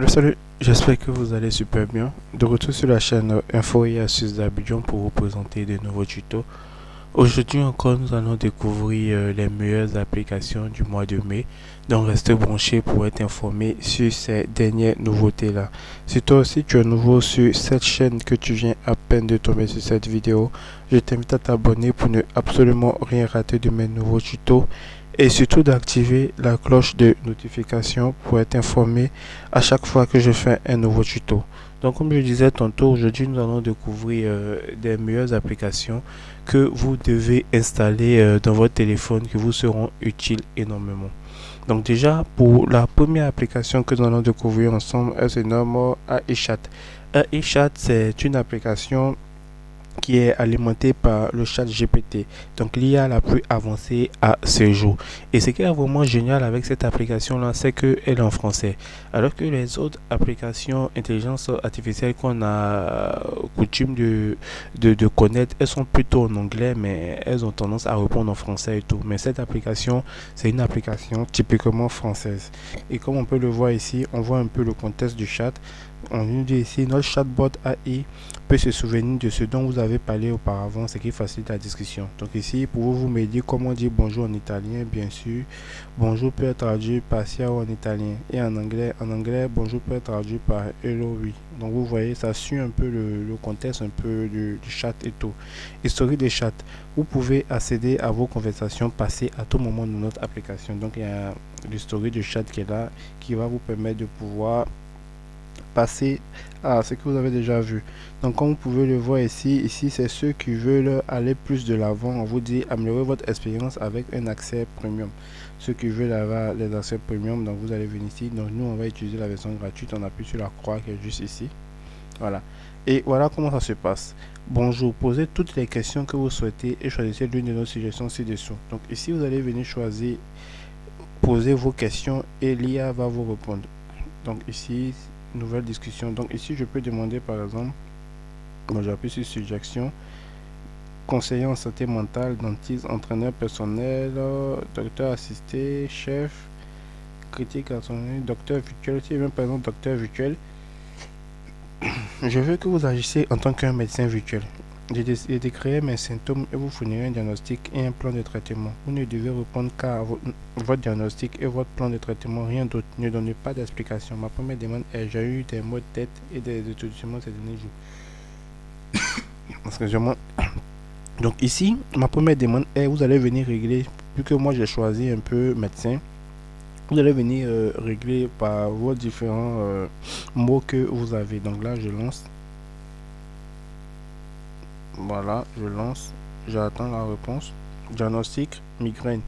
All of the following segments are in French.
Salut, j'espère que vous allez super bien. De retour sur la chaîne Info et Astuces d'Abidjan pour vous présenter de nouveaux tutos. Aujourd'hui encore, nous allons découvrir les meilleures applications du mois de mai. Donc restez branchés pour être informés sur ces dernières nouveautés-là. Si toi aussi tu es nouveau sur cette chaîne, que tu viens à peine de tomber sur cette vidéo, je t'invite à t'abonner pour ne absolument rien rater de mes nouveaux tutos. Et surtout d'activer la cloche de notification pour être informé à chaque fois que je fais un nouveau tuto. Donc comme je disais tantôt, aujourd'hui nous allons découvrir des meilleures applications que vous devez installer dans votre téléphone qui vous seront utiles énormément. Donc déjà, pour la première application que nous allons découvrir ensemble, elle se nomme AIChat. AIChat, c'est une application qui est alimenté par le chat GPT, donc l'IA la plus avancée à ce jour. Et ce qui est vraiment génial avec cette application là, c'est qu'elle est en français, alors que les autres applications intelligence artificielle qu'on a coutume de connaître, elles sont plutôt en anglais, mais elles ont tendance à répondre en français et tout. Mais cette application, c'est une application typiquement française. Et comme on peut le voir ici, on voit un peu le contexte du chat. On nous dit ici, notre chatbot AI peut se souvenir de ce dont vous avez parlé auparavant, ce qui facilite la discussion. Donc ici, pouvez-vous me dire comment dire bonjour en italien? Bien sûr, bonjour peut être traduit par ciao en italien. Et en anglais, bonjour peut être traduit par hello, oui. Donc vous voyez, ça suit un peu le contexte un peu du chat et tout. Historique des chats. Vous pouvez accéder à vos conversations passées à tout moment de notre application. Donc il y a l'historique du chat qui est là, qui va vous permettre de pouvoir passer à ce que vous avez déjà vu. Donc comme vous pouvez le voir ici c'est ceux qui veulent aller plus de l'avant. On vous dit améliorer votre expérience avec un accès premium. Ceux qui veulent avoir les accès premium, donc vous allez venir ici. Donc nous on va utiliser la version gratuite, on appuie sur la croix qui est juste ici. Voilà. Et voilà comment ça se passe. Bonjour, posez toutes les questions que vous souhaitez et choisissez l'une de nos suggestions ci-dessous. Donc ici vous allez venir choisir, poser vos questions et l'IA va vous répondre. Donc ici, nouvelle discussion. Donc ici, je peux demander par exemple, moi j'appuie sur suggestion, conseiller en santé mentale, dentiste, entraîneur personnel, docteur assisté, chef, critique personnel, docteur virtuel. Si même par exemple docteur virtuel, je veux que vous agissiez en tant qu'un médecin virtuel. J'ai décrit mes symptômes et vous fournirez un diagnostic et un plan de traitement. Vous ne devez répondre qu'à votre diagnostic et votre plan de traitement, rien d'autre. Ne donnez pas d'explication. Ma première demande est: j'ai eu des maux de tête et des étourdissements ces derniers jours. Excusez-moi. Donc ici, ma première demande est: vous allez venir régler, vu que moi j'ai choisi un peu médecin, vous allez venir régler par vos différents mots que vous avez. Donc là, je lance. Voilà, je lance, j'attends la réponse. Diagnostic, migraine.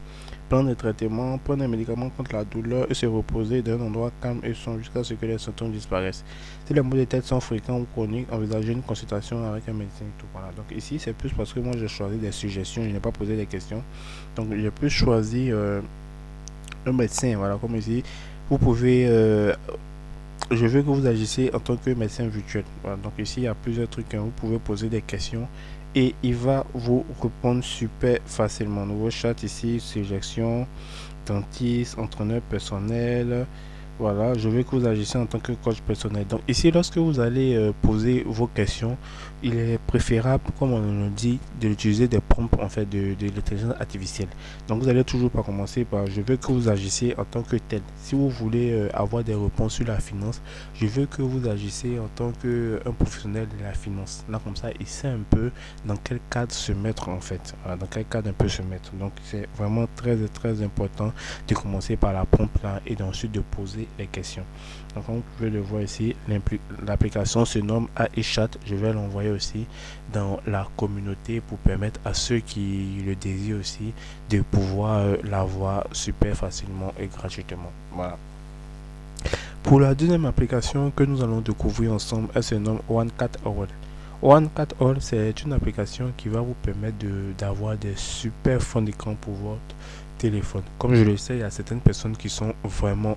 Plan de traitement, prendre un médicament contre la douleur et se reposer dans un endroit calme et sombre jusqu'à ce que les symptômes disparaissent. Si les maux de tête sont fréquents ou chroniques, envisagez une consultation avec un médecin et tout. Voilà. Donc ici, c'est plus parce que moi j'ai choisi des suggestions, je n'ai pas posé des questions. Donc j'ai plus choisi un médecin. Voilà, comme ici, vous pouvez je veux que vous agissiez en tant que médecin virtuel. Voilà, donc ici, il y a plusieurs trucs. Vous pouvez poser des questions et il va vous répondre super facilement. Nouveau chat ici, suggestion, dentiste, entraîneur personnel. Voilà, je veux que vous agissiez en tant que coach personnel. Donc ici, lorsque vous allez poser vos questions, il est préférable, comme on nous dit, de l'utiliser des prompts en fait de l'intelligence artificielle. Donc vous allez toujours pas commencer par je veux que vous agissiez en tant que tel. Si vous voulez avoir des réponses sur la finance, je veux que vous agissiez en tant qu'un professionnel de la finance. Là comme ça, il sait un peu dans quel cadre se mettre en fait. Voilà, dans quel cadre un peu se mettre. Donc c'est vraiment très important de commencer par la prompt là et ensuite de poser les questions. Donc comme vous pouvez le voir ici, l'application se nomme AIChat. Je vais l'envoyer aussi dans la communauté pour permettre à ceux qui le désirent aussi de pouvoir l'avoir super facilement et gratuitement. Voilà. Pour la deuxième application que nous allons découvrir ensemble, elle se nomme OneCatAll. OneCatAll, c'est une application qui va vous permettre d'avoir des super fonds d'écran pour votre téléphone. Comme je le sais, il y a certaines personnes qui sont vraiment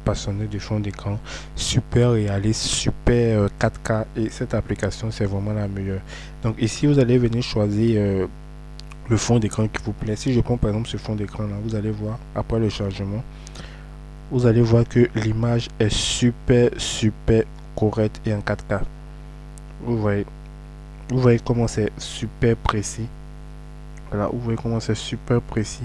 passionnées du fond d'écran super réaliste, super 4K, et cette application c'est vraiment la meilleure. Donc ici vous allez venir choisir le fond d'écran qui vous plaît. Si je prends par exemple ce fond d'écran là, vous allez voir après le chargement, vous allez voir que l'image est super correcte et en 4K. Vous voyez, vous voyez comment c'est super précis. Voilà, vous voyez comment c'est super précis.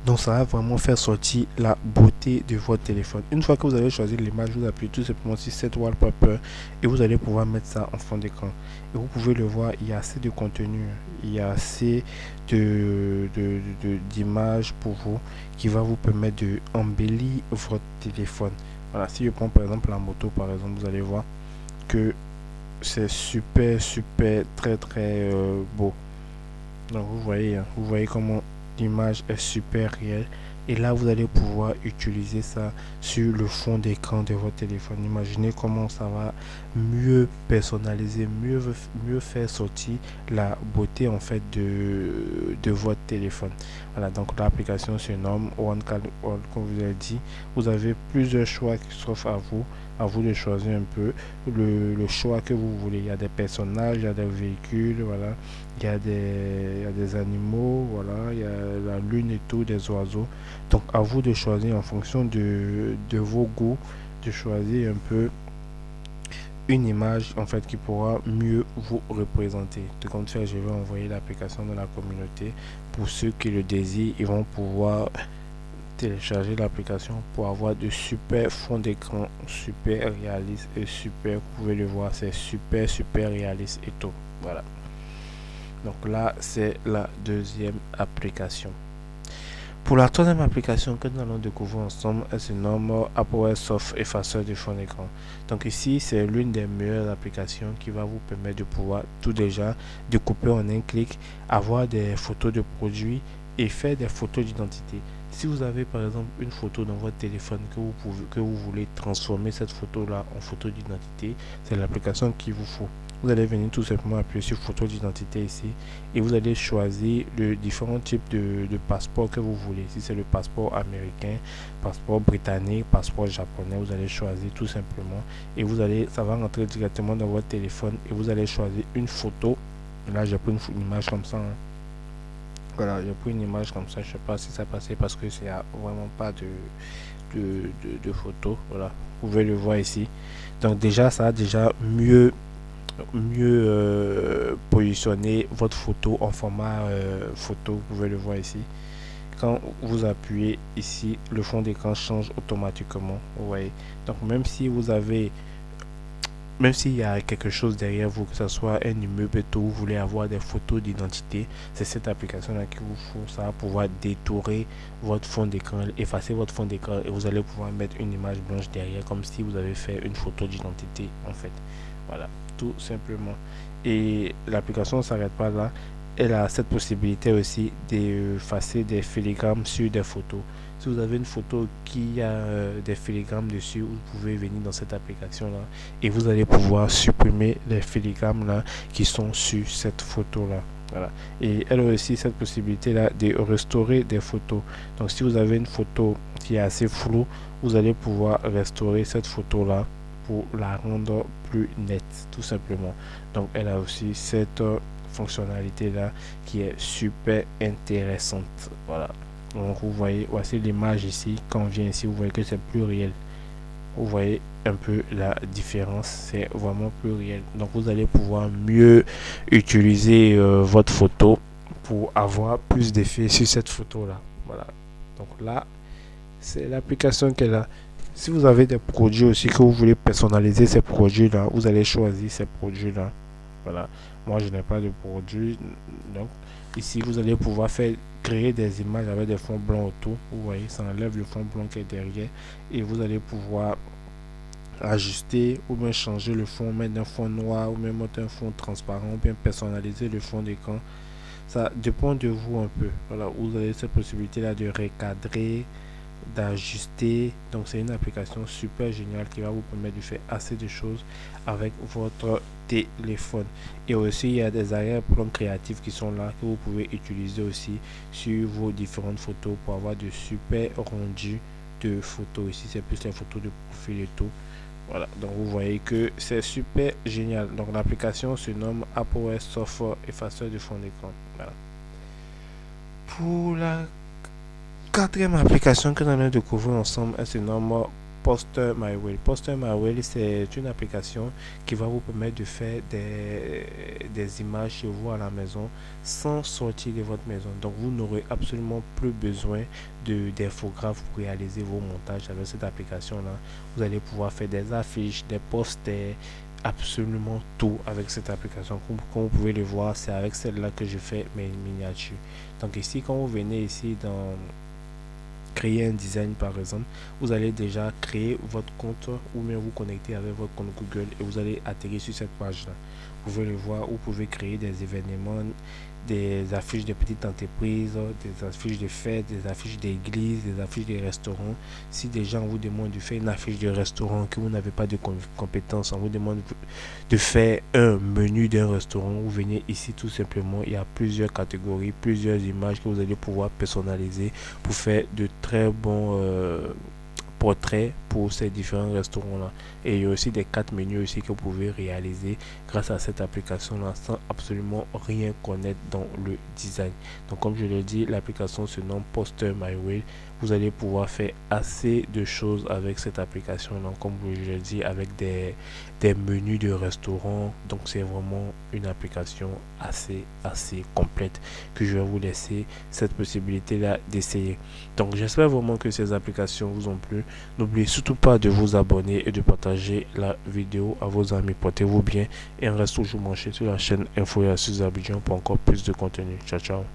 Donc ça va vraiment faire sortir la beauté de votre téléphone. Une fois que vous avez choisi l'image, vous appuyez tout simplement sur cette wallpaper et vous allez pouvoir mettre ça en fond d'écran. Et vous pouvez le voir, il y a assez de contenu, il y a assez d'images pour vous qui va vous permettre de embellir votre téléphone. Voilà, si je prends par exemple la moto, par exemple, vous allez voir que c'est super très beau. Donc vous voyez comment l'image est super réelle. Et là, vous allez pouvoir utiliser ça sur le fond d'écran de votre téléphone. Imaginez comment ça va mieux personnaliser, mieux faire sortir la beauté en fait de votre téléphone. Voilà, donc l'application se nomme OneCal, comme vous avez dit. Vous avez plusieurs choix qui s'offrent à vous de choisir un peu le choix que vous voulez. Il y a des personnages, il y a des véhicules, voilà. Il y a des animaux, voilà, il y a la lune et tout, des oiseaux. Donc à vous de choisir en fonction de vos goûts, de choisir un peu une image en fait qui pourra mieux vous représenter. De comme ça, je vais envoyer l'application dans la communauté. Pour ceux qui le désirent, ils vont pouvoir télécharger l'application pour avoir de super fonds d'écran, super réaliste et super, vous pouvez le voir, c'est super réaliste et tout. Voilà. Donc là, c'est la deuxième application. Pour la troisième application que nous allons découvrir ensemble, elle se nomme Apple Soft Effaceur de fond d'écran. Donc ici, c'est l'une des meilleures applications qui va vous permettre de pouvoir tout déjà découper en un clic, avoir des photos de produits et faire des photos d'identité. Si vous avez par exemple une photo dans votre téléphone que vous voulez transformer cette photo là en photo d'identité, c'est l'application qu'il vous faut. Vous allez venir tout simplement appuyer sur photo d'identité ici et vous allez choisir le différents types de passeport que vous voulez. Si c'est le passeport américain, passeport britannique, passeport japonais, vous allez choisir tout simplement et ça va rentrer directement dans votre téléphone et vous allez choisir une photo. Là, j'ai pris une image comme ça. Hein. Voilà, j'ai pris une image comme ça. Je sais pas si ça passait parce que c'est vraiment pas de photo. Voilà, vous pouvez le voir ici. Donc déjà, ça a déjà mieux positionner votre photo en format photo. Vous pouvez le voir ici. Quand vous appuyez ici, le fond d'écran change automatiquement. Vous voyez. Donc même s'il y a quelque chose derrière vous, que ce soit un immeuble et tout, vous voulez avoir des photos d'identité, c'est cette application là qui vous faut. Ça va pouvoir détourer votre fond d'écran, effacer votre fond d'écran et vous allez pouvoir mettre une image blanche derrière comme si vous avez fait une photo d'identité en fait. Voilà, tout simplement. Et l'application ne s'arrête pas là. Elle a cette possibilité aussi d'effacer des filigrammes sur des photos. Si vous avez une photo qui a des filigrammes dessus, vous pouvez venir dans cette application là et vous allez pouvoir supprimer les filigrammes là qui sont sur cette photo là. Voilà. Et elle a aussi cette possibilité là de restaurer des photos. Donc si vous avez une photo qui est assez floue, vous allez pouvoir restaurer cette photo là pour la rendre plus nette tout simplement. Donc elle a aussi cette fonctionnalité là qui est super intéressante. Voilà. Donc vous voyez, voici l'image ici. Quand on vient ici, vous voyez que c'est plus réel. Vous voyez un peu la différence, c'est vraiment plus réel. Donc vous allez pouvoir mieux utiliser votre photo pour avoir plus d'effet sur cette photo là. Voilà. Donc là, c'est l'application qu'elle a. Si vous avez des produits aussi que vous voulez personnaliser ces produits là, vous allez choisir ces produits là. Voilà. Moi je n'ai pas de produit. Donc ici vous allez pouvoir créer des images avec des fonds blancs autour. Vous voyez, ça enlève le fond blanc qui est derrière et vous allez pouvoir ajuster ou bien changer le fond, mettre un fond noir ou même mettre un fond transparent ou bien personnaliser le fond d'écran. Ça dépend de vous un peu. Voilà, vous avez cette possibilité là de recadrer, d'ajuster. Donc c'est une application super géniale qui va vous permettre de faire assez de choses avec votre téléphone. Et aussi il y a des arrière-plans créatifs qui sont là que vous pouvez utiliser aussi sur vos différentes photos pour avoir de super rendus de photos. Ici c'est plus les photos de profil et tout. Voilà, donc vous voyez que c'est super génial. Donc l'application se nomme Apple Software Effaceur de fond d'écran. Voilà. Pour la Quatrième application que nous allons découvrir ensemble, elle se nomme Poster My Will. Poster My Will, c'est une application qui va vous permettre de faire des images chez vous à la maison sans sortir de votre maison. Donc vous n'aurez absolument plus besoin d'infographes pour réaliser vos montages avec cette application-là. Vous allez pouvoir faire des affiches, des posters, absolument tout avec cette application. Comme vous pouvez le voir, c'est avec celle-là que je fais mes miniatures. Donc ici, quand vous venez ici dans créer un design par exemple, vous allez déjà créer votre compte ou bien vous connecter avec votre compte Google et vous allez atterrir sur cette page là. Vous pouvez le voir, vous pouvez créer des événements, des affiches de petites entreprises, des affiches de fêtes, des affiches d'église, des affiches de restaurants. Si des gens vous demandent de faire une affiche de restaurant que vous n'avez pas de compétences, on vous demande de faire un menu d'un restaurant, vous venez ici tout simplement, il y a plusieurs catégories, plusieurs images que vous allez pouvoir personnaliser pour faire de très bons portraits pour ces différents restaurants là. Et il y a aussi des cartes menus aussi que vous pouvez réaliser grâce à cette application là sans absolument rien connaître dans le design. Donc comme je l'ai dit, l'application se nomme Poster My Way. Vous allez pouvoir faire assez de choses avec cette application là, comme je l'ai dit, avec des menus de restaurants. Donc c'est vraiment une application assez complète que je vais vous laisser cette possibilité là d'essayer. Donc j'espère vraiment que ces applications vous ont plu. N'oubliez surtout pas de vous abonner et de partager la vidéo à vos amis. Portez-vous bien et on reste toujours branché sur la chaîne Info et Astuces Abidjan pour encore plus de contenu. Ciao ciao.